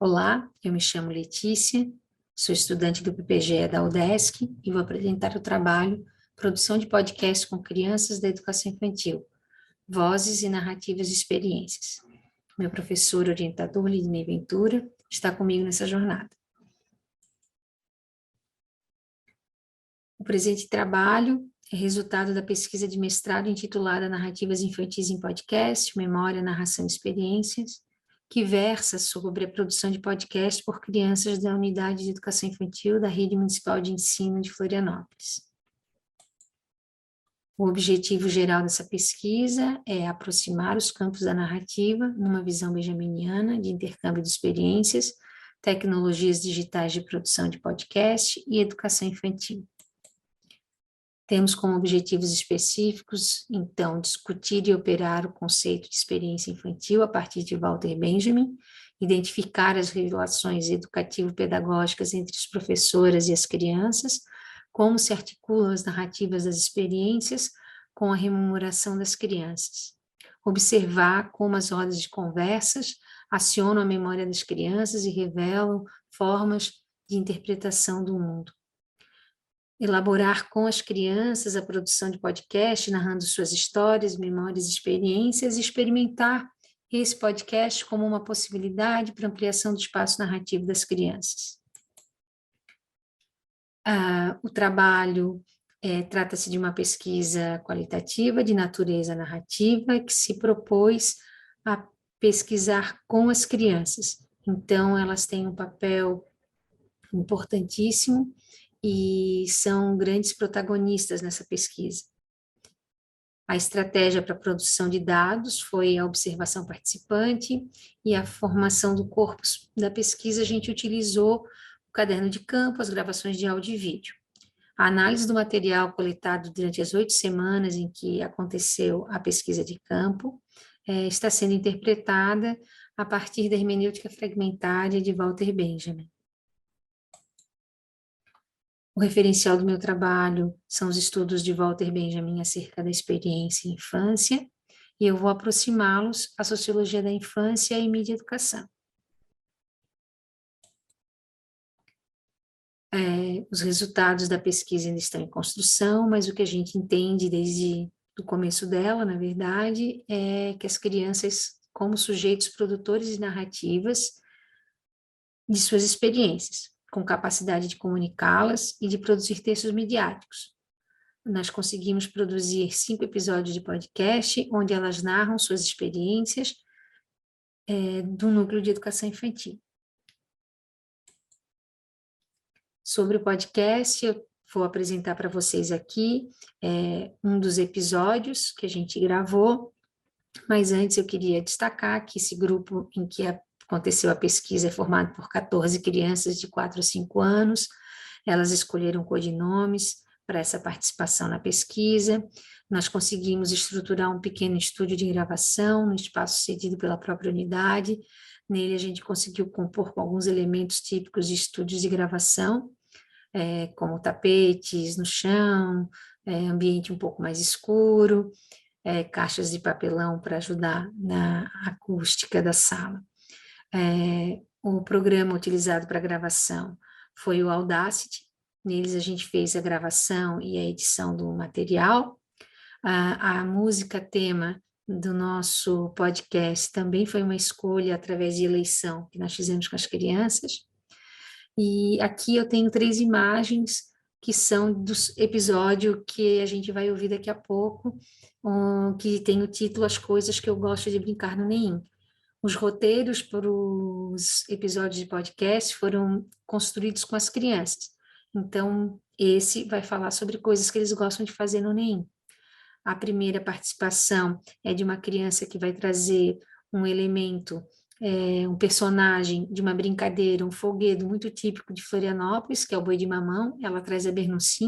Olá, eu me chamo Letícia, sou estudante do PPGE da UDESC e vou apresentar o trabalho Produção de Podcast com Crianças da Educação Infantil, Vozes e Narrativas de Experiências. Meu professor orientador, Lidney Ventura, está comigo nessa jornada. O presente trabalho é resultado da pesquisa de mestrado intitulada Narrativas Infantis em Podcast, Memória, Narração e Experiências, que versa sobre a produção de podcast por crianças da Unidade de Educação Infantil da Rede Municipal de Ensino de Florianópolis. O objetivo geral dessa pesquisa é aproximar os campos da narrativa numa visão benjaminiana de intercâmbio de experiências, tecnologias digitais de produção de podcast e educação infantil. Temos como objetivos específicos, então, discutir e operar o conceito de experiência infantil a partir de Walter Benjamin, identificar as relações educativo-pedagógicas entre as professoras e as crianças, como se articulam as narrativas das experiências com a rememoração das crianças. Observar como as rodas de conversas acionam a memória das crianças e revelam formas de interpretação do mundo. Elaborar com as crianças a produção de podcast, narrando suas histórias, memórias e experiências, e experimentar esse podcast como uma possibilidade para ampliação do espaço narrativo das crianças. O trabalho trata-se de uma pesquisa qualitativa de natureza narrativa que se propôs a pesquisar com as crianças. Então, elas têm um papel importantíssimo e são grandes protagonistas nessa pesquisa. A estratégia para a produção de dados foi a observação participante e a formação do corpus da pesquisa. A gente utilizou o caderno de campo, as gravações de áudio e vídeo. A análise do material coletado durante as 8 semanas em que aconteceu a pesquisa de campo está sendo interpretada a partir da hermenêutica fragmentária de Walter Benjamin. O referencial do meu trabalho são os estudos de Walter Benjamin acerca da experiência e infância, e eu vou aproximá-los à sociologia da infância e mídia e educação. Os resultados da pesquisa ainda estão em construção, mas o que a gente entende desde o começo dela, na verdade, é que as crianças, como sujeitos produtores de narrativas de suas experiências, com capacidade de comunicá-las e de produzir textos midiáticos. Nós conseguimos produzir 5 episódios de podcast, onde elas narram suas experiências do núcleo de educação infantil. Sobre o podcast, eu vou apresentar para vocês aqui um dos episódios que a gente gravou, mas antes eu queria destacar que esse grupo em que aconteceu a pesquisa é formado por 14 crianças de 4 a 5 anos, elas escolheram codinomes para essa participação na pesquisa. Nós conseguimos estruturar um pequeno estúdio de gravação no espaço cedido pela própria unidade. Nele a gente conseguiu compor com alguns elementos típicos de estúdios de gravação, como tapetes no chão, ambiente um pouco mais escuro, caixas de papelão para ajudar na acústica da sala. O programa utilizado para gravação foi o Audacity. Neles a gente fez a gravação e a edição do material. A música tema do nosso podcast também foi uma escolha através de eleição que nós fizemos com as crianças. E aqui eu tenho 3 imagens que são do episódio que a gente vai ouvir daqui a pouco, que tem o título As Coisas que Eu Gosto de Brincar no NEIM. Os roteiros para os episódios de podcast foram construídos com as crianças. Então, esse vai falar sobre coisas que eles gostam de fazer no NEIM. A primeira participação é de uma criança que vai trazer um elemento, um personagem de uma brincadeira, um folguedo muito típico de Florianópolis, que é o boi de mamão. Ela traz a Bernussinha.